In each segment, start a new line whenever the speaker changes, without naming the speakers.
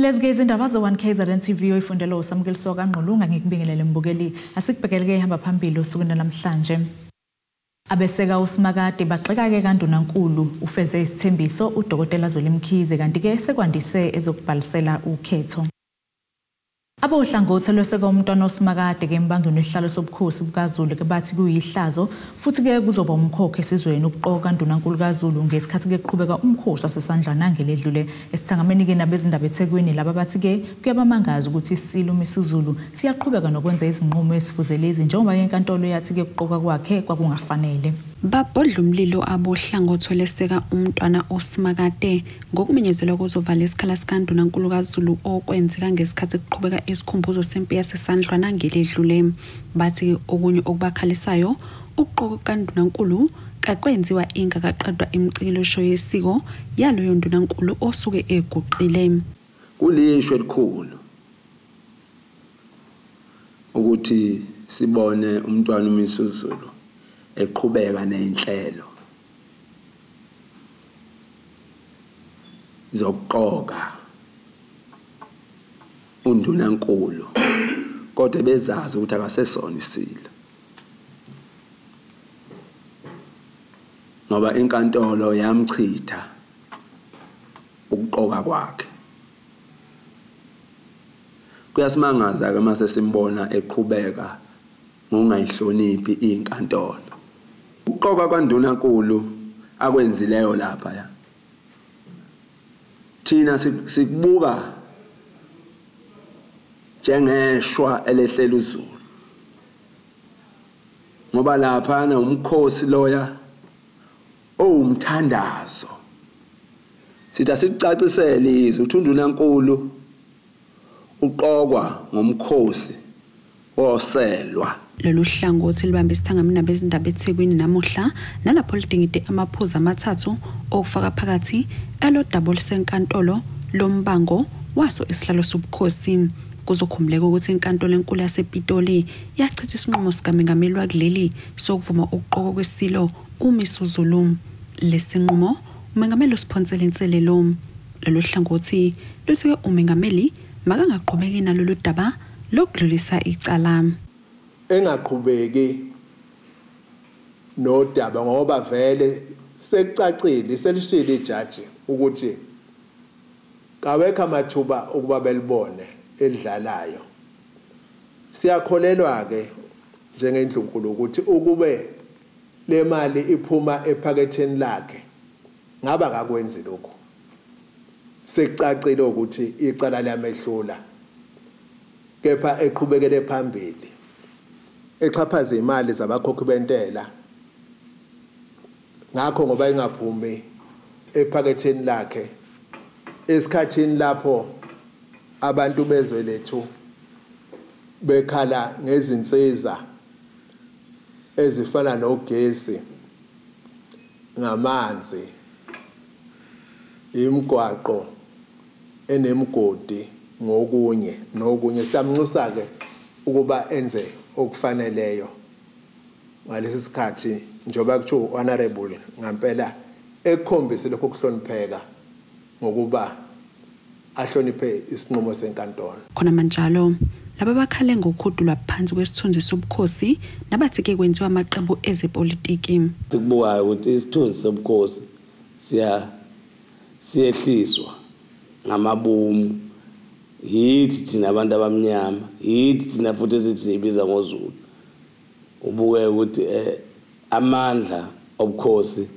Let's gaze indaba ze1KZNTV oyifundela uSamukeliso kaNgqulunga ngikubingelele mbukeli asikubhekeleke ihamba phambili usukwini namhlanje. Abaseka Usimakade bagxeka ke Ekandunankulu ufeze isithembiso uDokotela Zolimkhize kanti ke sekwandise ezokubhalisela ukhetho. Abohlangothi lweseka umntwana Usimakade ke embangweni wesihlalo sobukhosi bukaZulu ke bathi kuyihlazo futhi ke kuzoba umkhokho esizweni ukuqoka Ekandunankulu kaZulu ngesikhathi ke kuqhubeka umkhosi wasesandlwana ngeledlule esithangameni ke nabezindaba eThekwini laba bathi ke kuyabamangaza ukuthi isilo misuzulu siyaqhubeka nokwenza izinqumo esifuzelezi njengoba inkantolo yathi ke kuqoka kwakhe kwakungafanele.
Babhodla umlilo abohlangothi leseka umntwana Usimakade ngokumenyezelwa kuzovala isikhala sikaNdunankulu kaZulu okwenzeka ngesikhathi kuqhubeka isikhumbuzo sempi yasesandlwana ngeledlule. Bathi okunye okubakhalisayo uqoka kaNdunankulu kakwenziwa ingakaqedwa imicikilosho yesiko yaloyo Ndunankulu osuke eguqile.
Kulishwe elikhulu ukuthi sibone umntwana umisuzulu eqhubeka nenhlelo zokuqoka uNdunankulu kodwa bezazi ukuthi akasesona isilo ngoba inkantolo yamchitha ukuqoka kwakhe. Kuyasimangaza ke mase simbona eqhubeka ngokungayihloniphi inkantolo. Ukuqoka kwaNdunankulu akwenzileyo lapha ya. Thina sikubuka njengeshwa elehlela uZulu. Ngoba lapha na umkhosi loya umthandazo. Sitha sicacisele izwi ukuthi uNdunankulu uqokwa ngomkhosi oselwa.
Lolu hlangothi libambe isithangamini nabezindaba eThekwini namuhla nalapho lidingide amaphuzu amathathu okufaka phakathi elodaba lisenkantolo lombango waso isihlalo sobukhosi. Kuzokhumuleka ukuthi inkantolo enkulu yasePitoli yachitha isinqumo sikaMengameli wakuleli sokuvuma ukuqoka kwesilo umisuzulu. Lesinqumo uMengameli usiphonsele inselelo. Lolu hlangothi luthi uMengameli makangaqhubeki nalolu daba lokudlulisa icala.
Engaqhubeki nodaba ngoba vele sekucacile selishilo ijaji ukuthi kawekho amathuba ukuba belibone elidlalayo. Siyakholelwa ke njengendlunkulu ukuthi ukube le mali iphuma ephaketheni lakhe ngaba akakwenzi lokho. Sekucacile ukuthi icala liyamehlula kepha eqhubekele phambili exhaphaza imali zabakhokhi bentela ngakho ngoba ingaphumi ephaketheni lakhe esikhathini lapho abantu bezwe lethu bekhala ngezinsiza ezifana nogesi, ngamanzi, imigwaqo enemgodi nokunye siyamnxusa ke ukuba enze okufaneleyo ngalesi sikhathi njoba kuthiwa honorable ngampela ekukhombise lokho kuhlonipheka ngokuba ahloniphe isinqumo senkantolo.
Khona manjalo laba bakhale ngokukhudulwa phansi kwesithunzi sobukhosi nabathi ke kwenziwa amaqembu ezepolitiki.
Sikubukayo ukuthi isithunzi sobukhosi siyehliswa ngamabomu yithi thina abantu abamnyama yithi thina futhi esithi sibiza ngoZulu. Ubuke ukuthi amandla obukhosi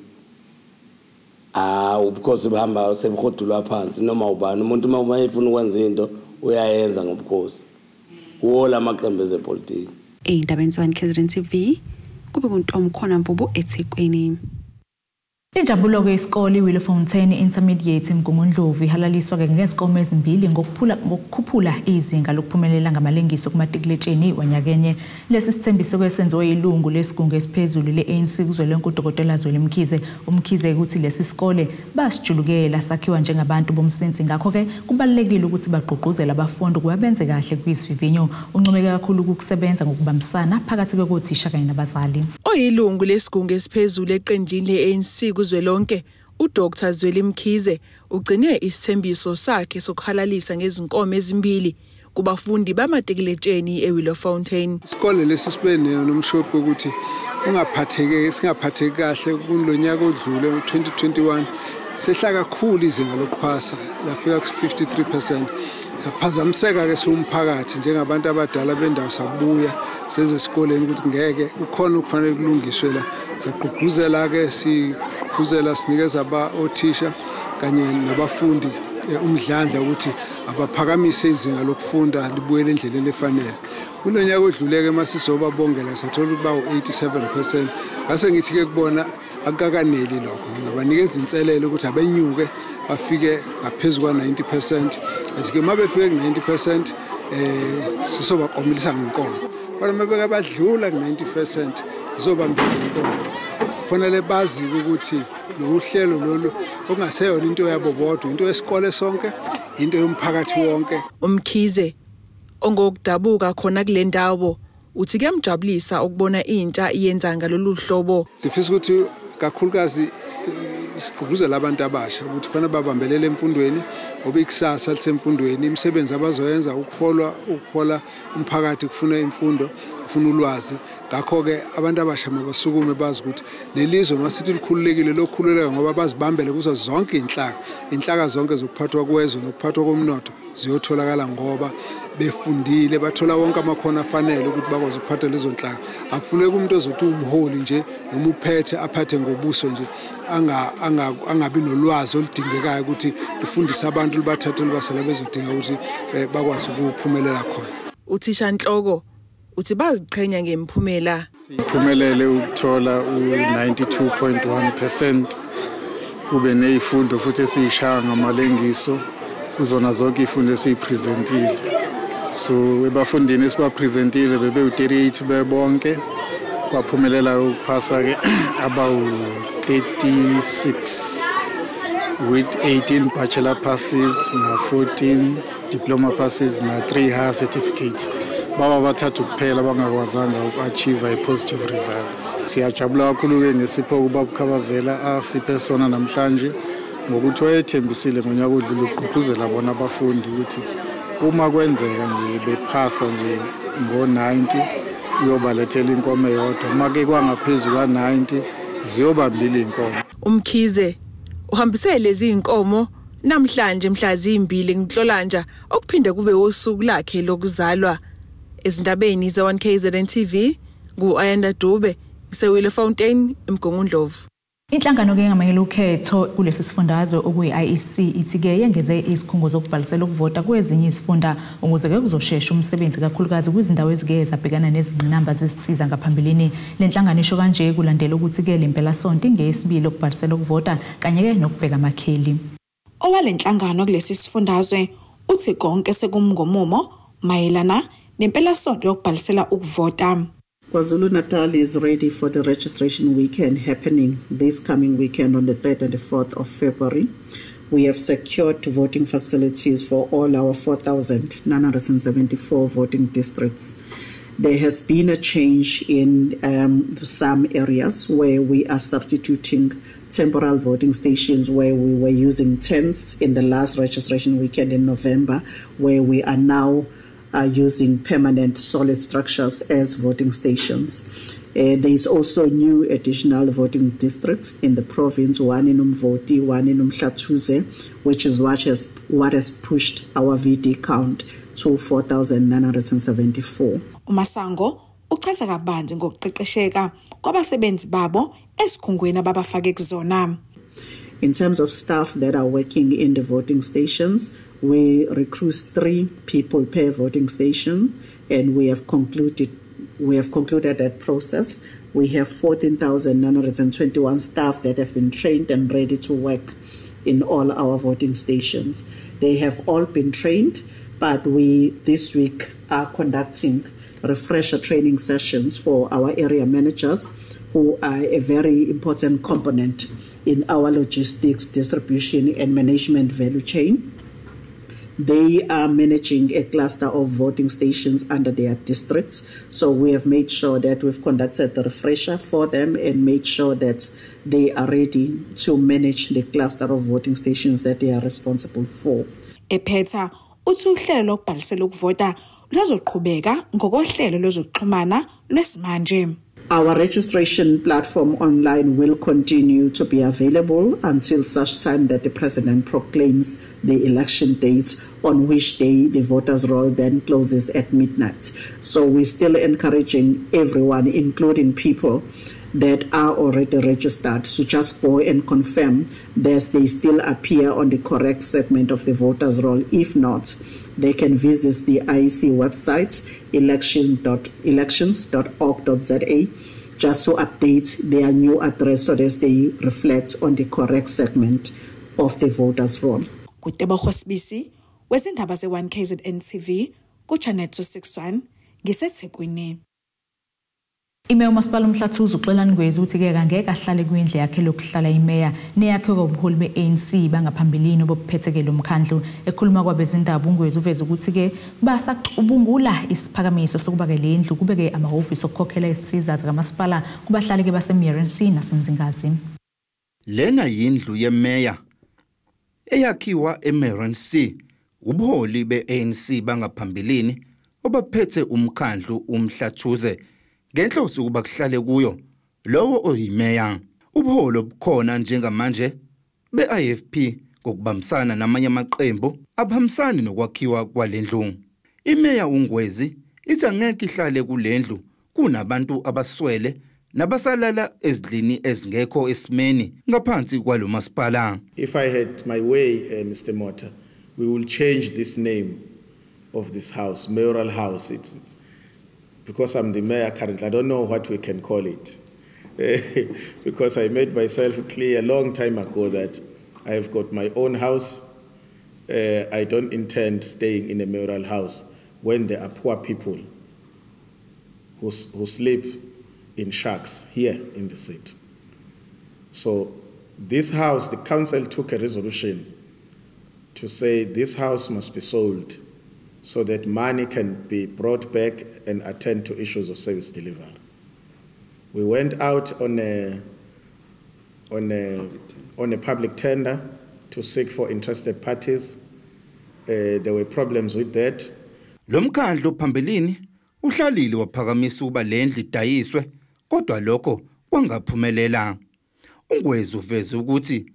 ubukhosi bahamba sebuhodulwa phansi noma ubani umuntu uma efuna ukwenza into uyayenza ngobukhosi wola amaqembu ezepolitiki.
Indaba ze1KZNTV kube kuntombi khona mvubu eThekwini.
Injabulo ke isikole iWilfontein Intermediate eMgungundlovu ihalaliswa ke ngezinkomo ezimbili ngokukhuphula izinga lokuphumelela ngamalengiso kumatikuletsheni wanyakenye. Lesi sithembiso kwesenziwe ilungu lesigungu esiphezulu leANC kuzwelonke uDokotela Zolimkhize. Umkhize ukuthi lesi sikole basijulukela sakhiwa njengabantu bomsinsi ngakho ke kubalekile ukuthi bagqugquzele abafundi ukuba benze kahle kwisivivinyo. Uncomeke kakhulu ukusebenza ngokubambisana phakathi kwekothisha kanye nabazali.
Oyilungu lesigungu esiphezulu eqenjini leANC kuzwelonke uDr Zweli Mkhize ugcine isithembiso sakhe sokuhalalisa ngezinkomo ezimbili kubafundi bamatekeletsheni eWillowfontein.
Isikole lesi sibeneyo nomshophi ukuthi singaphatheki kahle kulonyaka odlule u2021 sehla kakhulu izinga lokuphasa lafika ku53%. Saphazamiseka ke somphakathi njengabantu abadala bendawo sabuya seze esikoleni ukuthi ngeke ukhona ukufanele kulungiswe la. Saqhugquzela ke sinikeza othisha kanye nabafundi umdlandla ukuthi abaphakamise izinga lokufunda libuyele endleleni efanele. Kulonyaka odluleke masizobabongela sathola ukuba u87%. Ngase ngithi ke kubona akakaneli lokho. Ngabanikeza inselelo ukuthi abenyuke bafike ngaphezulu kwa 90%. Athi ke mabefike ku90% sisobaqomelisa ngenkomo. Kodwa mabeke abadlula ku90% sizobambela inkomo. Kufanele bazi ukuthi lohlelo lolu okungaseyona into yabo bodwa, into yesikole sonke, into yomphakathi wonke.
Umkhize ongokudabuka khona kule ndawo uthi kuyamjabulisa ukubona intsha iyenza ngalolu hlobo.
Sifisa ukuthi kakhulukazi sigqugquzela abantu abasha ukuthi kufanele babambelele emfundweni ngoba ikusasa lisemfundweni, imisebenzi abazoyenza ukuhola umphakathi kufuna imfundo, kufuna ulwazi. Ngakho ke abantu abasha mabasukume bazi ukuthi lelizwe masithi likhululekile lokukhululeka ngoba bazibambele kuzo zonke inhlaka zonke zokuphathwa kwezwe nokuphathwa komnotho ziyotholakala ngoba befundile bathola wonke amakhono afanele ukuthi bakwazi ukuphatha lezo nhlaka. Akufuneki umuntu ozothi umholi nje noma uphethe aphathe ngobuso nje angabi nolwazi oludingekayo ukuthi lifundise abantu libathathe libasela bezodinga ukuthi bakwazi ukuphumelela khona.
Uthisha Nhloko uthi baziqhenya ngemphumela.
Siphumelele ukuthola u92.1% kube nezifundo futhi esishaya ngamalengiso kuzona zonke izifundo esizipresentile. So ebafundini esibapresentile bebe u38 bebonke kwaphumelela ukuphasa ke about36 with 18 bachelor passes na 14 diploma passes na 3 higher certificates. Baba bathathu kuphela bangakwazanga uku-achieve positive results. Siyajabula kakhulu ke ngesipho kubabuKhabazela asiphe sona namhlanje ngokuthi wayethembisile ngonyaka odlule ukugqugquzela bona abafundi ukuthi uma kwenzeka nje bephasa nje ngo90 uyobalethela inkomo eyodwa, make kwangaphezulu ka90 ziyobambili inkomo.
Umkhize uhambise lezi inkomo namhlanje mhla zimbili ngihlolanja okuphinde kube usuku lakhe lokuzalwa. Ezindabeni ze1KZNTV ngu-Ayanda Dube ngiseWillowfontein eMgungundlovu.
Inhlangano ke ngamanyela ukhetho kulesi sifundazwe okuyi-IEC ithi ke yengeze izikhungo zokubhalisela ukuvota kwezinye izifunda ukuze ke kuzoshesha umsebenzi kakhulukazi kwizindawo ezike zabhekana nezingqinamba zesisiza ngaphambilini. Le nhlangano isho kanje kulandela ukuthi ke lempela sonto ingeyesibili ukubhalisela ukuvota kanye ke nokubheka amakheli.
Owale nhlangano kulesi sifundazwe uthi konke sekumngomumo mayelana nempela sonto yokubhalisela ukuvota.
KwaZulu-Natal is ready for the registration weekend happening this coming weekend on the 3rd and the 4th of February. We have secured voting facilities for all our 4,974 voting districts. There has been a change in some areas where we are substituting temporal voting stations where we were using tents in the last registration weekend in November, where we are now using permanent solid structures as voting stations. There is also new additional voting districts in the province, one in Umvoti, one in Umhlathuze, which is what has pushed our VD count to 4,974.
Umasango uchaza kabanzi ngokuqeqesheka kwabasebenzi babo esikhungweni ababafake kuzona.
In terms of staff that are working in the voting stations, we recruit 3 people per voting station, and we have concluded that process. We have 14,921 staff that have been trained and ready to work in all our voting stations. They have all been trained, but we this week are conducting refresher training sessions for our area managers, who are a very important component in our logistics, distribution and management value chain. They are managing a cluster of voting stations under their districts. So we have made sure that we've conducted the refresher for them and made sure that they are ready to manage the cluster of voting stations that they are responsible for.
Ephetha uthi uhlelo lokubhalisela ukuvota luzoqhubeka ngokohlelo lozokuxhumana lwesimanje.
Our registration platform online will continue to be available until such time that the President proclaims the election date, on which day the voters' roll then closes at midnight. So we're still encouraging everyone, including people that are already registered, to just go and confirm that they still appear on the correct segment of the voters' roll. If not, they can visit the IEC website, elections.org.za, just to update their new address so that they reflect on the correct segment of the voters' roll.
Kutebogo Sibisi, wezindaba ze1KZNTV, kuChannel 261, ngiseThekwini.
Imeya uMasipala uMhlathuze uxolani kwezi uthi ke angeke ahlale kwindle yakhe lokuhlala imeya neyakhe kobuholi beANC bangaphambilini obuphethekele umkhandlu ekhuluma kwabezindaba uNgwezi uveza ukuthi ke basaqubungula isiphakamiso sokuba ke lendlu kube ke amahhovisi okukhokhela isisiza zikaMasipala kubahlali ke baseMerency naseMzingazi.
Lena yindlu yemeya eyakhiwa eMerency ubuholi beANC bangaphambilini obaphethe umkhandlu uMhlathuze ngenhloso kuba kuhlale kuyo lowo oyimeya. Ubuholo bukhona njengamanje beIFP ngokubambisana namanye amaqembu abahambisana nokwakhiwa kwalendlu. Imeya uNgwezi ithi angeke ihlale kulendlu kunabantu abaswele nabasalala ezidlini ezingekho esimeni ngaphansi kwalo masipala.
If I had my way, Mr. Mota, we will change this name of this house, Mayoral House. It's because I'm the mayor currently, I don't know what we can call it. Because I made myself clear a long time ago that I have got my own house. I don't intend staying in a mayoral house when there are poor people who sleep in shacks here in the city. So this house, the council took a resolution to say this house must be sold so that money can be brought back and attend to issues of service delivery. We went out on a public tender to seek for interested parties. There were problems with that.
Lomkhandlu phambilini uhlalile waphakamisa uba lendlu idayiswe kodwa lokho kwangaphumelela. Ungwezi uveza ukuthi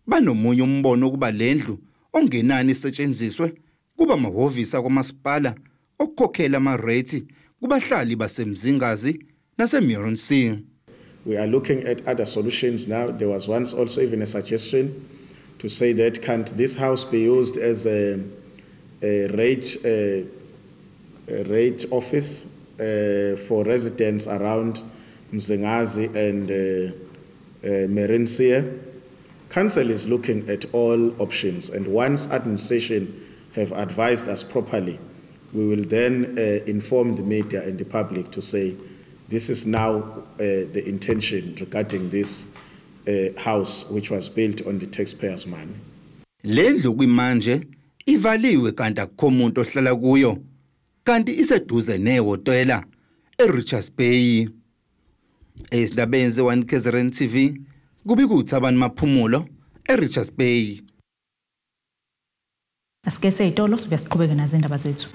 banomunye umbono ukuba lendlu ongenani isetshenziswe kuba amahhovisi kwaMasipala okukhokhela ama-rate kubahlali baseMzingazi naseMerency.
We are looking at other solutions now. There was once also even a suggestion to say that can't this house be used as a rate office for residents around Mzingazi and Merency. Council is looking at all options, and once administration have advised us properly, we will then inform the media and the public to say this is now the intention regarding this house which was built on the taxpayers' money.
Lendlu kwimanje ivaliwe kanti akukho umuntu ohlala kuyo kanti iseduze nehotela eRichards Bay. Ezindabeni ze1KZNTV kubikuthi abantu maphumulo eRichards Bay.
Asikese itolo sibesiqhubeka nazindaba zethu.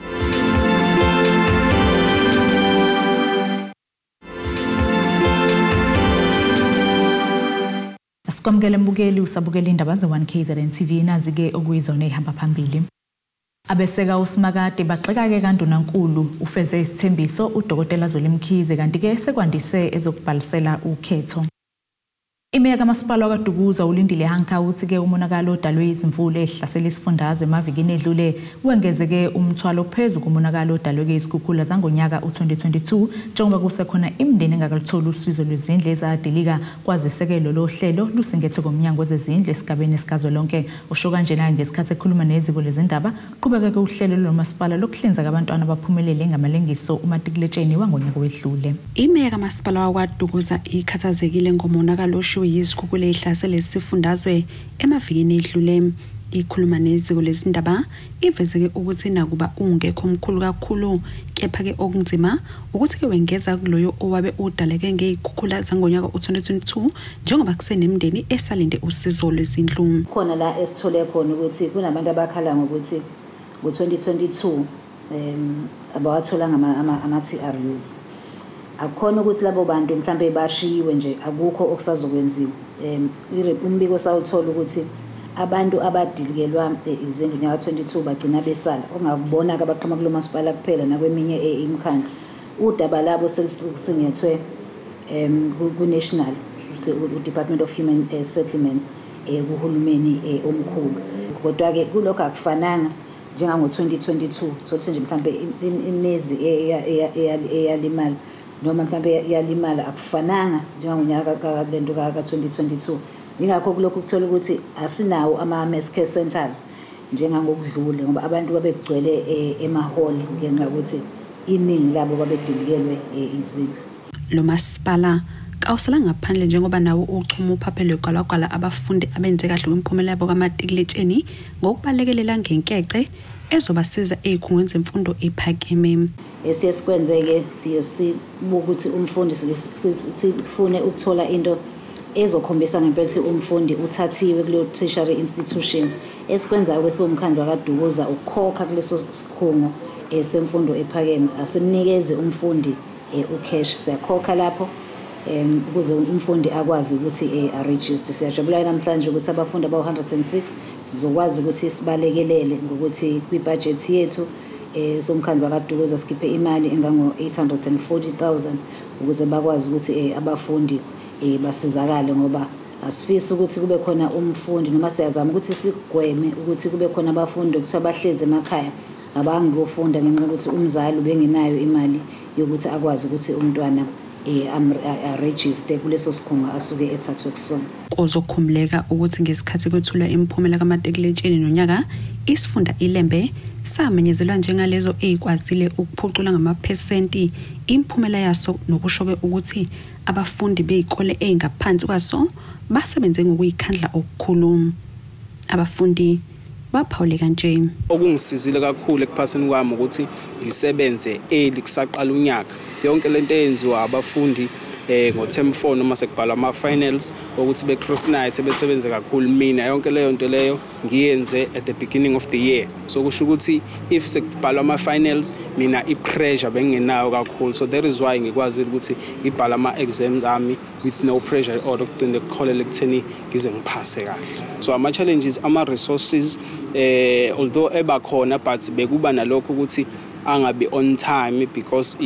Asikwamukele mbukeli usabukela indaba ze1KZNTV nazi ke okuyizona ehamba phambili. Abaseka Usimakade bagxeka ke Ekandunankulu ufeze isithembiso uDokotela Zolimkhize kanti ke sekwandise ezokubhalisela ukhetho. Imeya kaMasipala kaDukuza ulindile hanka uthi ke umonakalo odalwe izimvula ehlasela isifundazwe emavikini edlule wengeze ke umthwalo phezulu kumonakalo odalwe ke isikhukhula zangonyaka u2022 njengoba kusekhona imindeni engakalithola usizo lwezindle ezadilika kwazisekelo lohlelo lusingethe komnyango wezezindle esigabeni esikazwelonke usho kanje na ngesikhathi ekhuluma neziko lezindaba qhubeka ke uhlelo loMasipala lokuhlinza abantwana abaphumelele ngamalengiso uMatriculatsheni wangonyaka wedlule.
Imeya kaMasipala kaDukuza ikhathazekile ngomonakalo yizikhukhula ehlasela isifundazwe emavikini edlule Ikhuluma neziko lezindaba ivezeke ukuthi nakuba ungekho omkhulu kakhulu kepha-ke okunzima ukuthi ke wengeza kuloyo owabe udaleke ngey'khukhula zangonyaka u-2022 njengoba kusenemindeni esalinde usizo lwezindlu.
Khona la esithole khona ukuthi kunabantu abakhala ngokuthi ngo-2022 abawatholanga ama-TRUs. Akukhona ukuthi labo bantu mhlambe bashiyiwe nje akukho okusazokwenziwa. Umbiko sawuthola ukuthi abantu abadilikelwa izindlu nyaka 22 bagcina besala ongakubona ke abaqhamuka kulo masipala kuphela nakweminye imikhandlo. Udaba labo selusingethwe ku-national Department of Human Settlements kuhulumeni omkhulu. Kodwa ke kulokho akufananga njengango 2022 thothi nje mhlambe imizi eyalimala noma mhlambe yalimala akufananga njengangonyaka kalento ka 2022. Ingakho kulokho ukuthola ukuthi asinawo ama-mass care centers njengangokudlule ngoba abantu babegcwele emahall ngenxa ukuthi iningi labo babedilikelwe izindlu.
Lo masipala kawusala ngaphandle njengoba nawo uchuma uphaphelo gwalagwala abafundi abenze kahle kwimphumela yabo kamatikuletsheni ngokubalekelela ngenkece ezobasiza ezikhungweni zemfundo ephakeme.
Sikwenzeke sibuka ukuthi umfundi sifune ukuthola into ezokhombisa ngempela ukuthi umfundi uthathiwe kuleyo tertiary institution. Esikwenzayo kwesomkhandlu akadukuza ukukhokha kuleso sikhungo semfundo ephakeme asimnikeze umfundi ucash siyakhokha lapho ukuze umfundi akwazi ukuthi aregister. Siyajabula namhlanje ukuthi abafundi aba-106 sizokwazi ukuthi sibalekelele ngokuthi kwibudget yethu somkhandlu akadukuza sikhiphe imali engango-840,000 ukuze bakwazi ukuthi abafundi basizakale ngoba asifisi ukuthi kube khona umfundi noma siyazama ukuthi sigweme ukuthi kube khona abafundi ukuthi abahlezi emakhaya abangofunda ngenxa yokuthi umzali ubengenayo imali yokuthi akwazi ukuthi umntwana register kuleso sikhungo asuke ethathwe kusona.
Kuzokhumuleka ukuthi ngesikhathi kwethula imiphumela kamatikuletsheni nonyaka isifunda ilembe samenyezelwa njengalezo ezikwazile ukuphucula ngamaphesenti imiphumela yaso nokusho-ke ukuthi abafundi bezikole ezingaphansi kwaso basebenze ngokuyikhandla okukhulu. Abafundi baphawuleka nje.
Okungisizile kakhulu ekuphaseni kwami ukuthi ngisebenze kusaqala unyaka. Yonke lento eyenziwa abafundi ngo-term 4 noma sekubhalwa ama-finals ukuthi be-cross night besebenze kakhulu. Mina yonke leyo nto leyo ngiyenze at the beginning of the year. So kusho ukuthi if sekubhalwa ama-finals mina i-pressure bengenayo kakhulu. So that is why ngikwazi ukuthi ngibhala ama-exams ami with no pressure or ukugcina ukukholela ekutheni ngize ngiphase kahle. So ama-challenges, ama-resources although ebakhona but bekuba nalokho ukuthi angabe on time because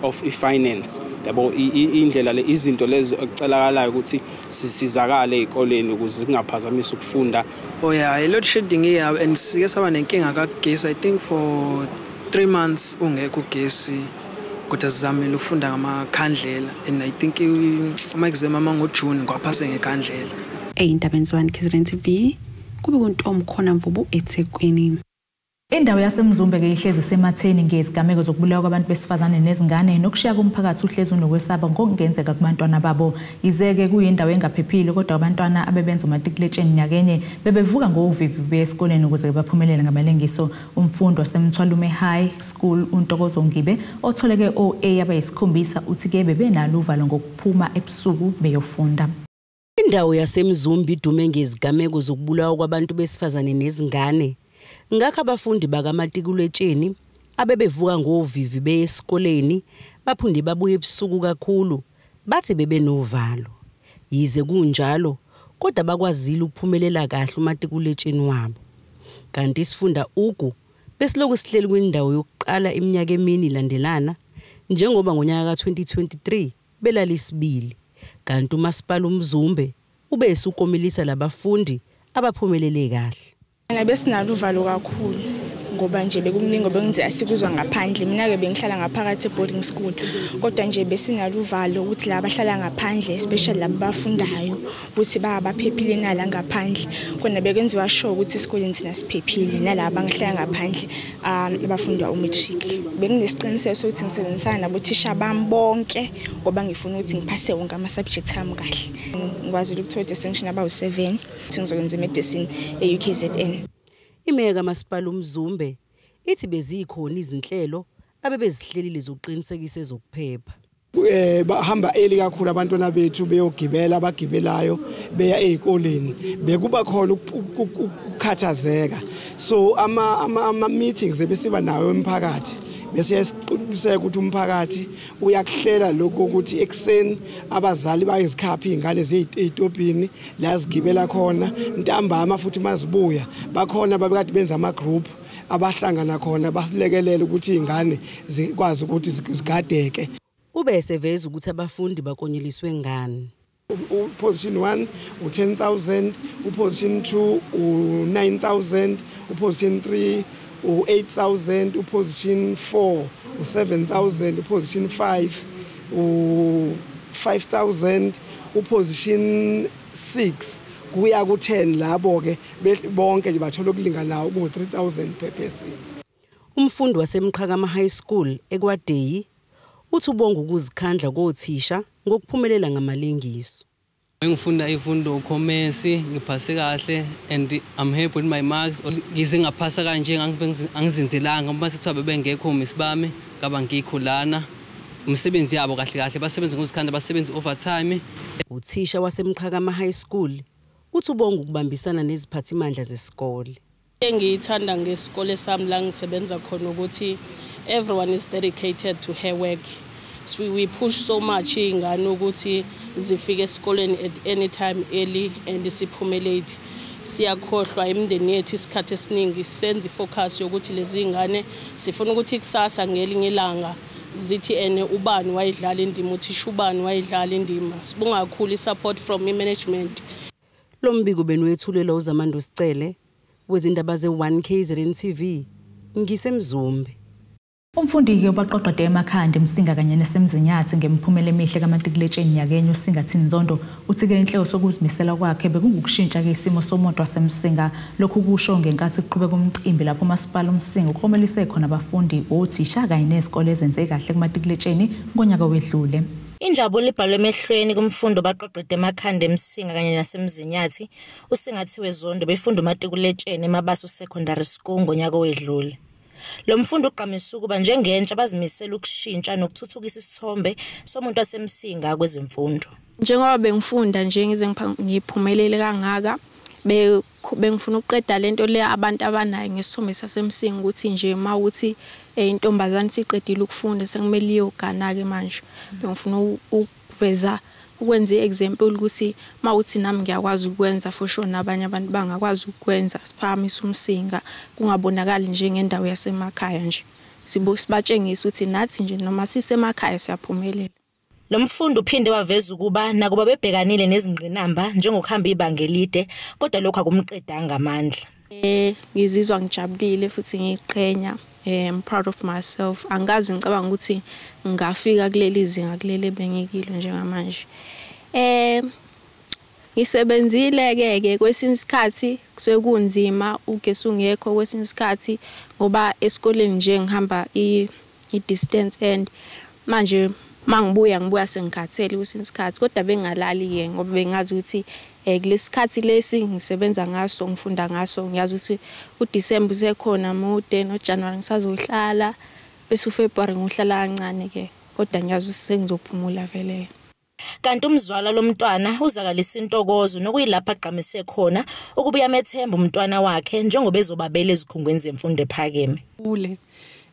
of finance yabo indlela le izinto lezo ekucelakalayo ukuthi sisizakale ezikoleni ukuze kungaphazamisa ukufunda.
A load shedding and sike saba nenkinga kagesi. I think for 3 months ungekho ugesi kodwa sizamile ukufunda ngamakhandlela and I think ama-exam amangoJune kwaphase ngekhandlela.
Ey'ndabeni z1KZNTV kube kuntombi khona Mvubu eThekwini.
Indawo yasemzumbe-ke ihlezi sematheni ngezigameko zokubulawa kwabantu besifazane nezingane nokushiya komphakathi uhlezi unokwesaba ngokungenzeka kubantwana babo. Yize-ke kuyindawo engaphephile kodwa abantwana abebenza umatikuletsheni nyakenye bebevuka ngovivi besikoleni ukuze baphumelele ngamalengiso. Umfundi wasemthwalume High School uNtokozo Ngibe otholeke OA abayisikhombisa uthi-ke bebenalo uvalo ngokuphuma ebusuku beyofunda.
Indawo yasemzumbe idume ngezigameko zokubulawa kwabantu besifazane nezingane. Ngakho abafundi bakamatikuletsheni abebevuka ngovivi besikoleni baphinde babuye ebusuku kakhulu bathi bebenovalo. Yize kunjalo kodwa bakwazile ukuphumelela kahle umatikuletsheni wabo. Kanti isifunda ugu besiloku sihleli kwindawo yokuqala iminyaka emini ilandelana njengoba ngonyaka ka-2023 belalisibili. Kanti umasipala umzumbe ubese ukomelisa labafundi abaphumelele kahle.
Ngabe sinalo uvalo kakhulu ngoba nje bekumningi bengize asikuzwa ngaphandle. Mina ke bengihlala ngaphakathi boarding school kodwa nje besinaluvalo ukuthi la bahlala ngaphandle especially labo bafundayo ukuthi baphephile nala ngaphandle. Kona bekenziwa sure ukuthi esikoleni thina siphephile nalabo ngihlala ngaphandle abafunda umatric. Benginesiqiniseko sokuthi ngisebenzisana nabothisha bami bonke ngoba ngifuna ukuthi ngiphase wonke ama subjects ami kahle. Ngikwazi ukuthola distinction about 7 ukuthi ngizokwenza medicine e-UKZN.
Imeya kaMasipala uMzumbe ithi bezikhona izinhlelo abebezihlelile zokuqinisekisa ezokuphepha.
Bahamba eli kakhulu abantwana bethu beyogibela abagibelayo beya ezikoleni bekuba khona ukukhathazeka. So ama meetings ebesiba nawo emphakathi bese yasiqiniseka ukuthi umphakathi uyakuhlela lokho ukuthi ekseni abazali bayizikhapha izingane zezitobhini la zigibela khona ntambama futhi mazibuya bakhona babekade benza ama group abahlangana khona basilekelela ukuthi izingane zikwazi ukuthi zigadeke.
Ube seveza ukuthi abafundi bakonyeliswe ngani.
Position 1 u10,000, uposition 2 u9,000, uposition 3 u8,000, uposition 4 u7,000, uposition 5 u5,000, uposition 6 kuya ku10 labo ke bonke nje bathola ukulingana ku3,000 per person.
Umfundi waseMqhakama High School eKwaDeyi uthi ubonga ukuzikhandla kothisha ngokuphumelela ngamalengiso.
Ngifunda ifundo commerce ngiphase kahle and I'm happy with my marks. Ngize ngaphasa kanje angizinzelanga uma sithiwa bebengekho misibami ngaba ngikhulana umsebenzi yabo kahle kahle basebenza ngokuzikhandla basebenza overtime.
Uthisha waseMqhakama High School uthi ubonga ukubambisana neziphathimandla zesikole.
Engiyithanda ngesikole sami la ngisebenza khona ukuthi everyone is dedicated to her work. So we push so much ingane ukuthi zifike esikoleni at any time early and siphumelate. Siyakhohlwa imindeni yethu isikhathi esiningi senze ifocus yokuthi lezi ingane sifuna ukuthi kusasa ngelinye ilanga zithi ene ubani wayidlala indima uthisha ubani wayidlala indima. Sibonga kakhulu support from management.
Lo mbiko benwethulela uZamando Sicele wezindaba ze1KZNTV ngisemzumbe.
Umfundi-ke ubaqoqede emakhanda emsinga kanye nesemzinyathi ngemiphumela emihle kamatikuletsheni nyakenye uSingathini Nzondo uthi-ke inhlelo sokuzimisela kwakhe bekungukushintsha-ke isimo somuntu wasemsinga. Lokhu kusho ngenkathi kuqhubeka umcimbi lapho uMasipala uMsinga ukhomelise khona abafundi othisha kanye nezikole ezenze kahle kumatikuletsheni ngonyaka wedlule.
Injabulo ibhalwe emehlweni kumfundo baqoqede emakhanda emsinga kanye nasemzinyathi uSingathiwe Zondo befunda umatikuletsheni eMabaso Secondary School ngonyaka wedlule. Lo mfundo uqhamisa ukuba njengentsha bazimisela ukushintsha nokuthuthukisa isithombe somuntu wasemsinga kwezemfundo.
Njengoba bengifunda nje ngize ngiphumelele kangaka bengifuna ukuqeda lento le abantu abanayo ngesithombe sasemsinga ukuthi nje mawuthi intombazane siqedile ukufunda sekumele iyogana ke manje bengifuna ukuveza ukwenza iexample ukuthi mawuthi nami ngiyakwazi ukwenza for sure nabanye abantu bangakwazi ukwenza siphakamisa umsinga kungabonakali nje ngendawo yasemakhaya nje sibatshengisa ukuthi nathi nje noma sisemakhaya siyaphumelela.
Lo mfundo uphinde waveza ukuba nakuba bebhekanile nezingqinamba njengokuhamba ibanga elide kodwa lokho akumqedanga ngamandla.
Ngizizwa ngijabulile futhi ngiqhenya. I'm proud of myself. Angazi ngicabanga ukuthi ngafika kuleli zinga kuleli bengikilo njengamanje. Ngisebenzile ke kwesinye isikhathi kusekunzima ugesi ungekho kwesinye isikhathi ngoba esikoleni nje ngihamba i-distance and manje mangibuya sengikhathele kwesinye isikhathi kodwa bengalali ke ngoba bengazi ukuthi kulesikhathi lesi ngisebenza ngaso ngifunda ngaso ngiyazi ukuthi uDisemba usekhona mude noJanuary ngisazohlala bese uFebruary ngihlala kancane ke kodwa ngiyazi sengizophumula vele.
Kanti umzwala lomntwana uzakalisa intokozo nokuyilapha aqhamise khona ukuba yamethemba umntwana wakhe njengoba ezobabela ezikhungweni zemfundo ephakeme.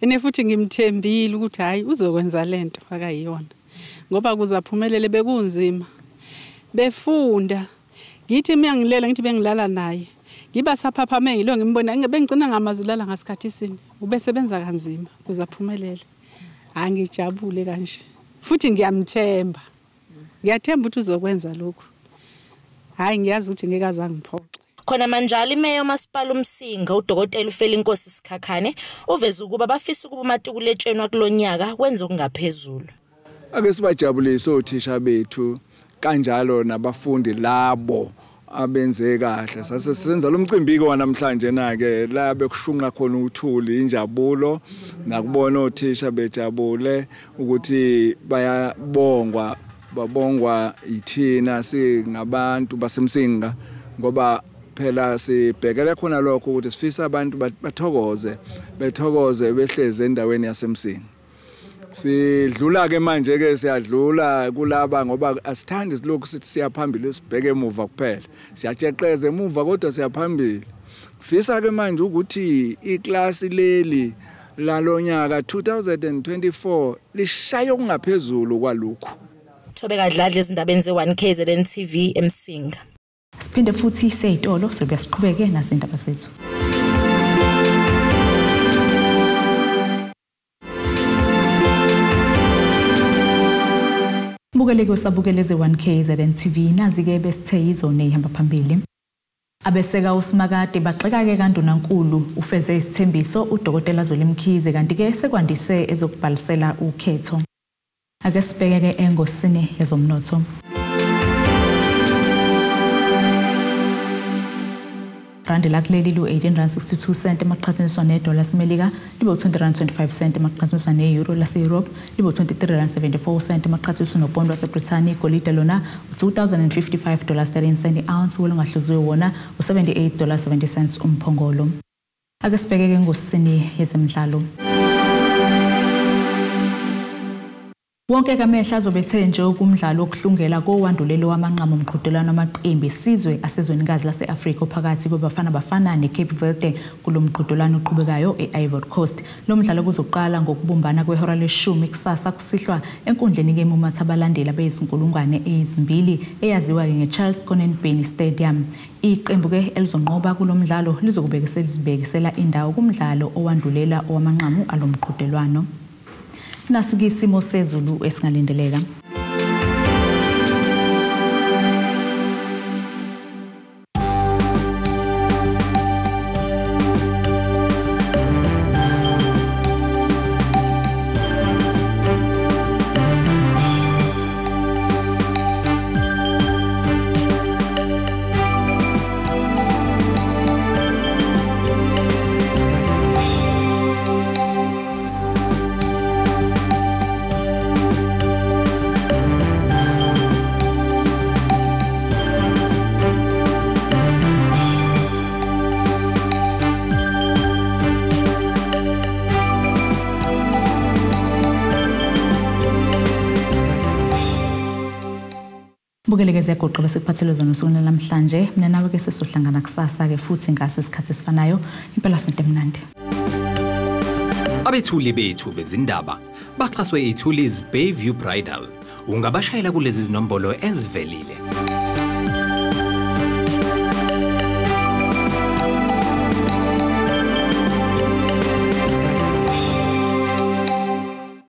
Ene futhi ngimthembile ukuthi hayi uzokwenza lento akayiyona ngoba kuzaphumelele bekunzima befunda ngithi mina ngilela ngithi bengilala naye ngiba saphaphame ngilo ngimbona ngibengcina ngamazulala ngasikhathi sini ubesebenza kanzima kuzaphumelele. Angijabule kanje futhi ngiyamthemba ngiyathemba ukuthi uzokwenza lokho. Hayi ngiyazi ukuthi ngeke azangiphoxe.
Khona manjalo imeya uMasipala uMsinga uDokotela uFelinkosi Sikhakhane uveza ukuba bafisa ukuba umatikuletsheni kulonyaka wenza okungaphezulu.
Ake sibajabulise othisha bethu kanjalo nabafundi labo abenze kahle. Sase sisenza lo mcimbi wanamhlanje na-ke la bekushunqa khona uthuli injabulo nakubona othisha bejabule ukuthi babongwa ithina singabantu basemsinga ngoba phela sibhekele khona lokho ukuthi sifisa abantu bethokoze behleze endaweni yasemsinga. Sidlula ke manje ke siyadlula kulaba ngoba asithandi silokhu sithi siyaphambili sibheke emuva kuphela. Siyajeqeza emuva kodwa siyaphambili. Fisa ke manje ukuthi iklasi leli lalonyaka 2024 lishaya okungaphezulu kwalokho.
Thobeka Dladla ezindabeni ze1KZNTV eMsinga.
Siphinde futhi seyitolo sobe siqhubeke nazindaba zethu. Bukeleke usabukeleze 1KZNTV nazi ke besithe izone ihamba phambili. Abaseka Usimakade baxeka ke Ekandunankulu ufeze isithembiso uDokotela Zolimkhize kanti ke sekwandise ezokubhalisela ukhetho. Ake sibheke ke engosini yezomnotho. Randi lakuleli lu 18.62 cent emaqhathaniswa nedola laseMelika libo 20.25 cent emaqhathaniswa neeuro lase-Europe libo 23.74 cent emaqhathaniswa nopondo waseBrithani igolide lona $2,055.13 i-ounce olungahluziwe wona $78.70 umphongolo. Ake sibheke ke ngosini yezemidlalo. Wonke kamehla azobethe nje ukumdlalo okuhlungela kowandulelo wamanqamu omqhudelwano amaqembu esizwe asezwenikazi lase-Afrika ophakathi kwabafana bafana neCape Verde kulomqhudelwano oqhubekayo e-Ivory Coast. Lo mdlalo kuzoqala ngokubumbana kwehora le-10 kusasa kusihlwa enkundleni keMumatha abalandeli abeyizinkulungwane ezibili eyaziwa ngeCharles Konenbeni Stadium. Iqembu ke elizonqoba kulomdlalo lizokubekisela indawo kumdlalo owandulela owamanqamu alomqhudelwano. Nasiki isimo sezulu esingalindeleka. Bukeleke ziyagoqa sikuphathele zona usuku namhlanje. Mina nawe ke sesohlangana kusasa ke futhi ngase isikhathi esifanayo. Impela sonto emnandi.
Abethuli bethu bezindaba baxhaswe iThulis Bayview Bridal. Ungabashayela kulezi zinombolo ezivelile.